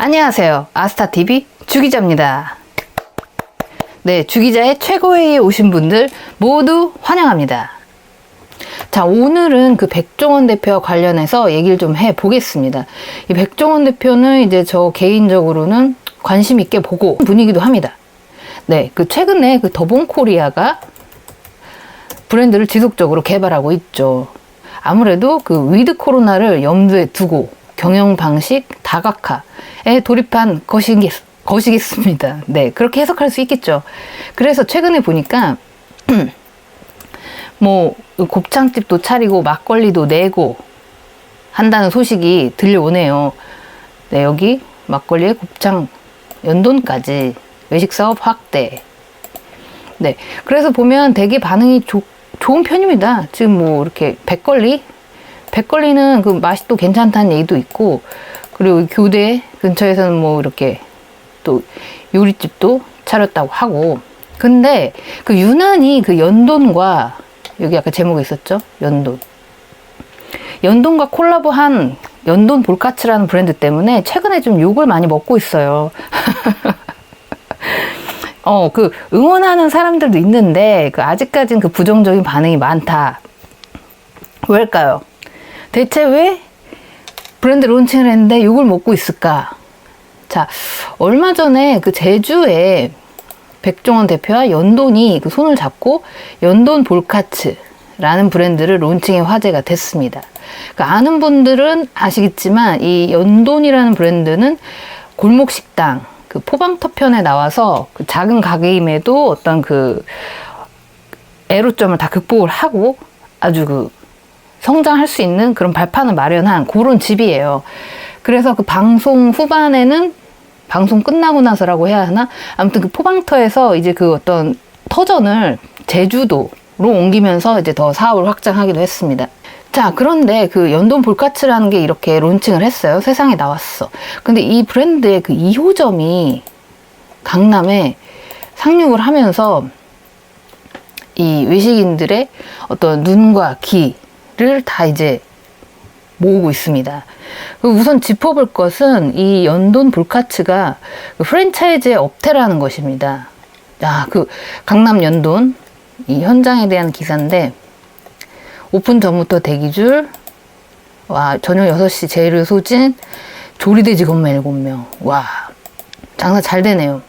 안녕하세요. 아스타TV 주기자입니다. 네, 주기자의 최고회의에 오신 분들 모두 환영합니다. 자, 오늘은 그 백종원 대표와 관련해서 얘기를 좀 해보겠습니다. 이 백종원 대표는 이제 저 개인적으로는 관심 있게 보고 분위기도 합니다. 네, 그 최근에 그 더본코리아가 브랜드를 지속적으로 개발하고 있죠. 아무래도 그 위드 코로나를 염두에 두고 경영 방식 다각화에 돌입한 것이겠습니다. 네, 그렇게 해석할 수 있겠죠. 그래서 최근에 보니까 뭐 곱창집도 차리고 막걸리도 내고 한다는 소식이 들려오네요. 네, 여기 막걸리에 곱창 연돈까지 외식 사업 확대. 네, 그래서 보면 되게 반응이 좋은 편입니다. 지금 뭐 이렇게 백걸리는 그 맛이 또 괜찮다는 얘기도 있고, 그리고 교대 근처에서는 뭐 이렇게 또 요리집도 차렸다고 하고. 근데 그 유난히 그 연돈과, 여기 아까 제목에 있었죠? 연돈과 콜라보한 연돈 볼카츠라는 브랜드 때문에 최근에 좀 욕을 많이 먹고 있어요. 그 응원하는 사람들도 있는데 그 아직까진 그 부정적인 반응이 많다. 왜일까요? 대체 왜 브랜드 론칭을 했는데 욕을 먹고 있을까? 자, 얼마 전에 그 제주에 백종원 대표와 연돈이 그 손을 잡고 연돈 볼카츠라는 브랜드를 론칭해 화제가 됐습니다. 그 아는 분들은 아시겠지만 이 연돈이라는 브랜드는 골목 식당, 그 포방터편에 나와서 그 작은 가게임에도 어떤 그 애로점을 다 극복을 하고 아주 그 성장할 수 있는 그런 발판을 마련한 그런 집이에요. 그래서 그 방송 후반에는, 방송 끝나고 나서라고 해야 하나? 아무튼 그 포방터에서 이제 그 어떤 터전을 제주도로 옮기면서 이제 더 사업을 확장하기도 했습니다. 자, 그런데 그 연돈 볼카츠라는 게 이렇게 론칭을 했어요. 세상에 나왔어. 근데 이 브랜드의 그 2호점이 강남에 상륙을 하면서 이 외식인들의 어떤 눈과 귀를 다 이제 모으고 있습니다. 우선 짚어볼 것은 이 연돈 볼카츠가 그 프랜차이즈의 업태라는 것입니다. 자, 그 강남 연돈 이 현장에 대한 기사인데, 오픈 전부터 대기줄, 와, 저녁 6시 재료 소진, 조리대 직원만 7명. 와, 장사 잘 되네요.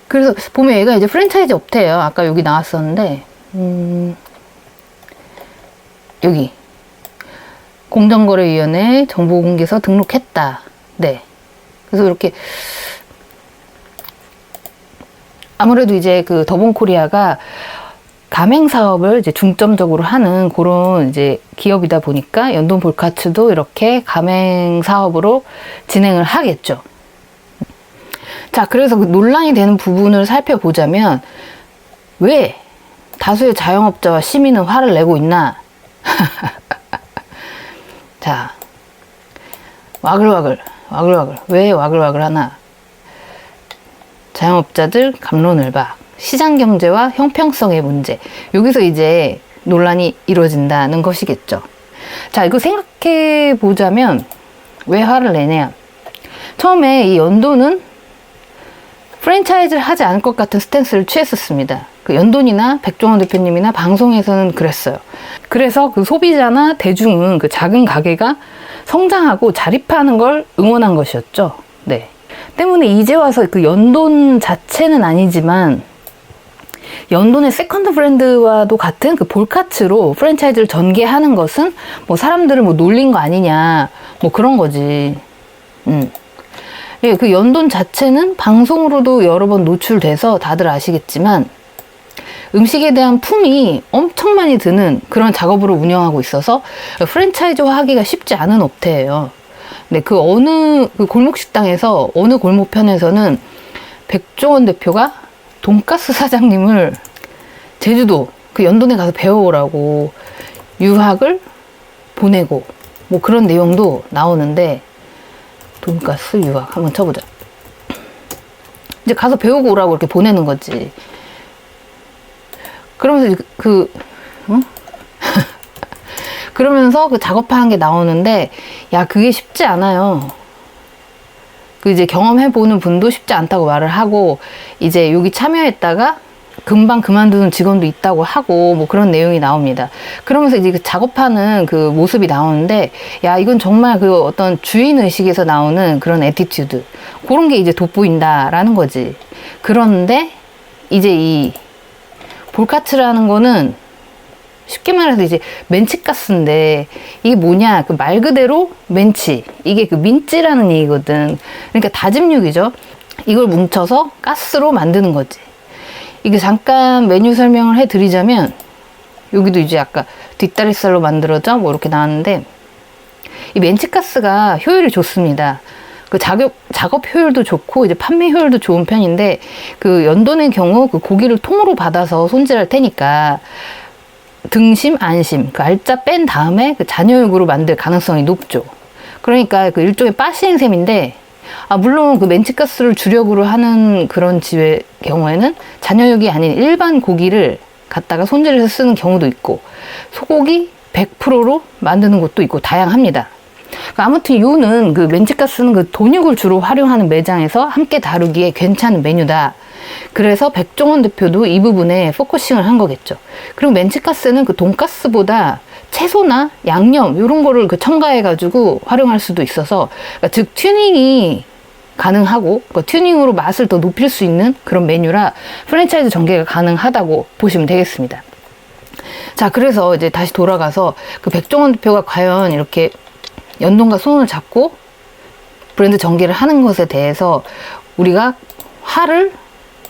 그래서 보면 얘가 이제 프랜차이즈 업태예요. 아까 여기 나왔었는데, 여기 공정거래위원회 정보공개서 등록했다. 네. 그래서 이렇게 아무래도 이제 그 더본코리아가 가맹 사업을 이제 중점적으로 하는 그런 이제 기업이다 보니까 연돈 볼카츠도 이렇게 가맹 사업으로 진행을 하겠죠. 자, 그래서 그 논란이 되는 부분을 살펴보자면 왜 다수의 자영업자와 시민은 화를 내고 있나? 자, 와글와글. 왜 와글와글 하나? 자영업자들 갑론을박. 시장 경제와 형평성의 문제. 여기서 이제 논란이 이루어진다는 것이겠죠. 자, 이거 생각해 보자면 왜 화를 내냐? 처음에 이 연돈은 프랜차이즈를 하지 않을 것 같은 스탠스를 취했었습니다. 그 연돈이나 백종원 대표님이나 방송에서는 그랬어요. 그래서 그 소비자나 대중은 그 작은 가게가 성장하고 자립하는 걸 응원한 것이었죠. 네. 때문에 이제 와서 그 연돈 자체는 아니지만 연돈의 세컨드 브랜드와도 같은 그 볼카츠로 프랜차이즈를 전개하는 것은 뭐 사람들을 뭐 놀린 거 아니냐, 뭐 그런 거지. 예, 그 연돈 자체는 방송으로도 여러 번 노출돼서 다들 아시겠지만 음식에 대한 품이 엄청 많이 드는 그런 작업으로 운영하고 있어서 프랜차이즈화 하기가 쉽지 않은 업태예요. 네, 그 어느 그 골목식당에서 어느 골목편에서는 백종원 대표가 돈가스 사장님을 제주도 그 연돈에 가서 배워오라고 유학을 보내고 뭐 그런 내용도 나오는데, 돈가스 유학 한번 쳐보자. 이제 가서 배우고 오라고 이렇게 보내는 거지. 그러면서 그러면서 그 작업하는 게 나오는데, 야, 그게 쉽지 않아요. 그 이제 경험해보는 분도 쉽지 않다고 말을 하고, 이제 여기 참여했다가 금방 그만두는 직원도 있다고 하고, 뭐 그런 내용이 나옵니다. 그러면서 이제 그 작업하는 그 모습이 나오는데, 야, 이건 정말 그 어떤 주인의식에서 나오는 그런 애티튜드. 그런 게 이제 돋보인다라는 거지. 그런데 이제 이 볼카츠라는 거는 쉽게 말해서 이제 멘치가스인데, 이게 뭐냐, 그 말 그대로 멘치, 이게 그 민찌라는 얘기거든. 그러니까 다짐육이죠. 이걸 뭉쳐서 가스로 만드는 거지. 이게 잠깐 메뉴 설명을 해드리자면, 여기도 이제 아까 뒷다리살로 만들어져 뭐 이렇게 나왔는데, 이 멘치가스가 효율이 좋습니다. 그 작업 효율도 좋고 이제 판매 효율도 좋은 편인데, 그 연돈의 경우 그 고기를 통으로 받아서 손질할 테니까 등심, 안심, 그 알짜 뺀 다음에 그 잔여육으로 만들 가능성이 높죠. 그러니까 그 일종의 빠시행 셈인데, 물론 그 멘치가스를 주력으로 하는 그런 집의 경우에는 잔여육이 아닌 일반 고기를 갖다가 손질해서 쓰는 경우도 있고, 소고기 100%로 만드는 곳도 있고 다양합니다. 아무튼 요는 그 멘치가스는 그 돈육을 주로 활용하는 매장에서 함께 다루기에 괜찮은 메뉴다. 그래서 백종원 대표도 이 부분에 포커싱을 한 거겠죠. 그리고 멘치가스는 그 돈가스보다 채소나 양념 이런 거를 그 첨가해 가지고 활용할 수도 있어서, 그러니까 즉 튜닝이 가능하고, 그러니까 튜닝으로 맛을 더 높일 수 있는 그런 메뉴라 프랜차이즈 전개가 가능하다고 보시면 되겠습니다. 자, 그래서 이제 다시 돌아가서 그 백종원 대표가 과연 이렇게 연돈과 손을 잡고 브랜드 전개를 하는 것에 대해서 우리가 화를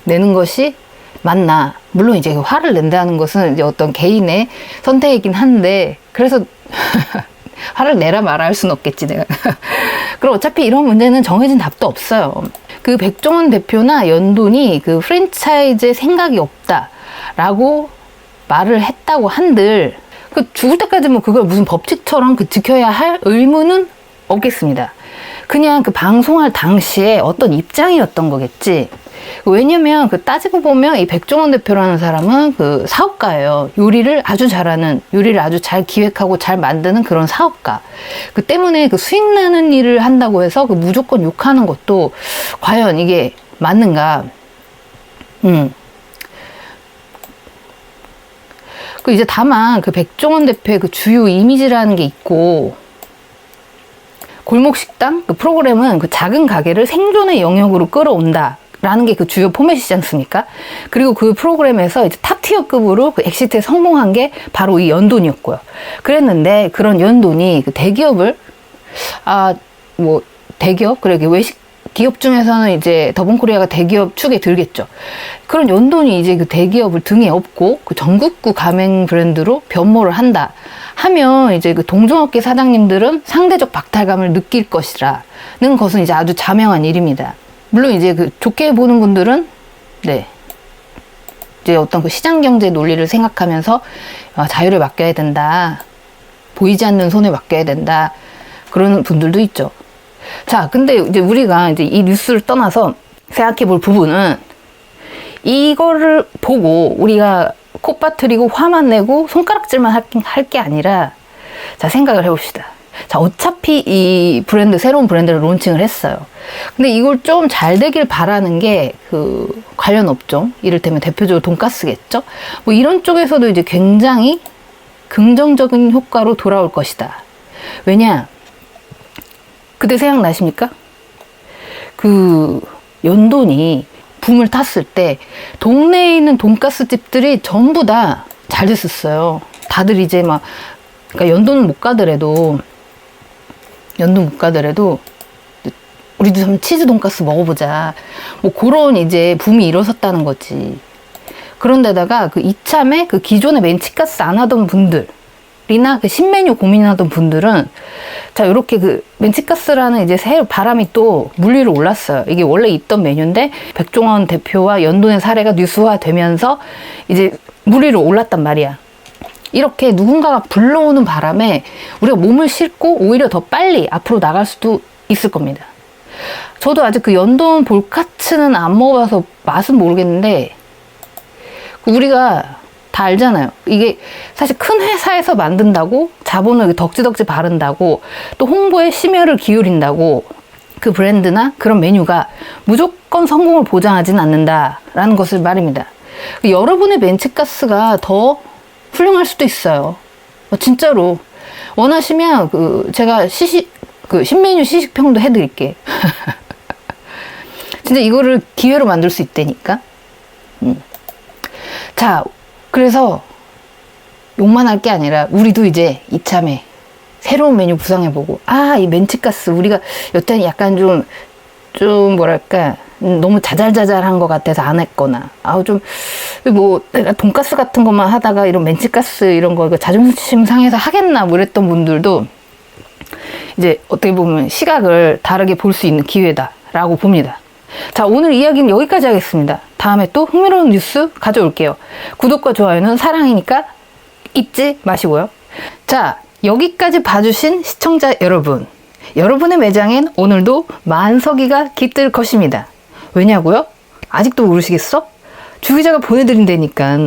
내는 것이 맞나? 물론 이제 화를 낸다는 것은 이제 어떤 개인의 선택이긴 한데, 그래서 화를 내라 마라 할 수는 없겠지, 내가. 그럼 어차피 이런 문제는 정해진 답도 없어요. 그 백종원 대표나 연돈이 그 프랜차이즈에 생각이 없다라고 말을 했다고 한들, 그 죽을 때까지 뭐 그걸 무슨 법칙처럼 그 지켜야 할 의무는 없겠습니다. 그냥 그 방송할 당시에 어떤 입장이었던 거겠지. 왜냐면 그 따지고 보면 이 백종원 대표라는 사람은 그 사업가예요. 요리를 아주 잘하는, 요리를 아주 잘 기획하고 잘 만드는 그런 사업가. 그 때문에 그 수익 나는 일을 한다고 해서 그 무조건 욕하는 것도 과연 이게 맞는가? 그 이제 다만 그 백종원 대표의 그 주요 이미지라는 게 있고, 골목식당 그 프로그램은 그 작은 가게를 생존의 영역으로 끌어온다 라는 게 그 주요 포맷이지 않습니까? 그리고 그 프로그램에서 이제 탑티어급으로 그 엑시트에 성공한 게 바로 이 연돈이었고요. 그랬는데 그런 연돈이 그 대기업을, 뭐 대기업, 그래 외식 기업 중에서는 이제 더본코리아가 대기업 축에 들겠죠. 그런 연돈이 이제 그 대기업을 등에 업고 그 전국구 가맹 브랜드로 변모를 한다 하면, 이제 그 동종업계 사장님들은 상대적 박탈감을 느낄 것이라는 것은 이제 아주 자명한 일입니다. 물론 이제 그 좋게 보는 분들은, 네, 이제 어떤 그 시장 경제 논리를 생각하면서 자유를 맡겨야 된다, 보이지 않는 손에 맡겨야 된다, 그런 분들도 있죠. 자, 근데 이제 우리가 이제 이 뉴스를 떠나서 생각해 볼 부분은, 이거를 보고 우리가 코 빠뜨리고 화만 내고 손가락질만 할 게 아니라, 자, 생각을 해봅시다. 자, 어차피 이 브랜드, 새로운 브랜드를 론칭을 했어요. 근데 이걸 좀 잘 되길 바라는 게 그 관련 업종, 이를테면 대표적으로 돈가스겠죠? 뭐 이런 쪽에서도 이제 굉장히 긍정적인 효과로 돌아올 것이다. 왜냐? 그때 생각나십니까? 그 연돈이 붐을 탔을 때 동네에 있는 돈가스 집들이 전부 다 잘 됐었어요. 다들 이제 막, 그러니까 연돈 못 가더라도 우리도 좀 치즈 돈가스 먹어보자, 뭐 그런 이제 붐이 일어섰다는 거지. 그런데다가 그 이참에 그 기존에 멘치가스 안 하던 분들이나 그 신메뉴 고민하던 분들은, 자, 요렇게 그 멘치가스라는 이제 새 바람이 또 물 위로 올랐어요. 이게 원래 있던 메뉴인데 백종원 대표와 연돈의 사례가 뉴스화되면서 이제 물 위로 올랐단 말이야. 이렇게 누군가가 불러오는 바람에 우리가 몸을 싣고 오히려 더 빨리 앞으로 나갈 수도 있을 겁니다. 저도 아직 그 연돈 볼카츠는 안 먹어봐서 맛은 모르겠는데, 우리가 다 알잖아요. 이게 사실 큰 회사에서 만든다고 자본을 덕지덕지 바른다고 또 홍보에 심혈을 기울인다고 그 브랜드나 그런 메뉴가 무조건 성공을 보장하지는 않는다라는 것을 말입니다. 여러분의 멘치가스가 더 훌륭할 수도 있어요. 진짜로 원하시면 제가 신메뉴 시식평도 해드릴게. 진짜 이거를 기회로 만들 수 있다니까. 자, 그래서 욕만 할 게 아니라 우리도 이제 이참에 새로운 메뉴 구상해보고, 이 멘치가스 우리가 여태는 약간 좀 뭐랄까 너무 자잘자잘한 것 같아서 안 했거나, 내가 돈가스 같은 것만 하다가 이런 멘치가스 이런 거 자존심 상해서 하겠나 뭐 이랬던 분들도 이제 어떻게 보면 시각을 다르게 볼 수 있는 기회다라고 봅니다. 자, 오늘 이야기는 여기까지 하겠습니다. 다음에 또 흥미로운 뉴스 가져올게요. 구독과 좋아요는 사랑이니까 잊지 마시고요. 자, 여기까지 봐주신 시청자 여러분, 여러분의 매장엔 오늘도 만석이가 깃들 것입니다. 왜냐고요? 아직도 모르시겠어? 주기자가 보내드린다니까.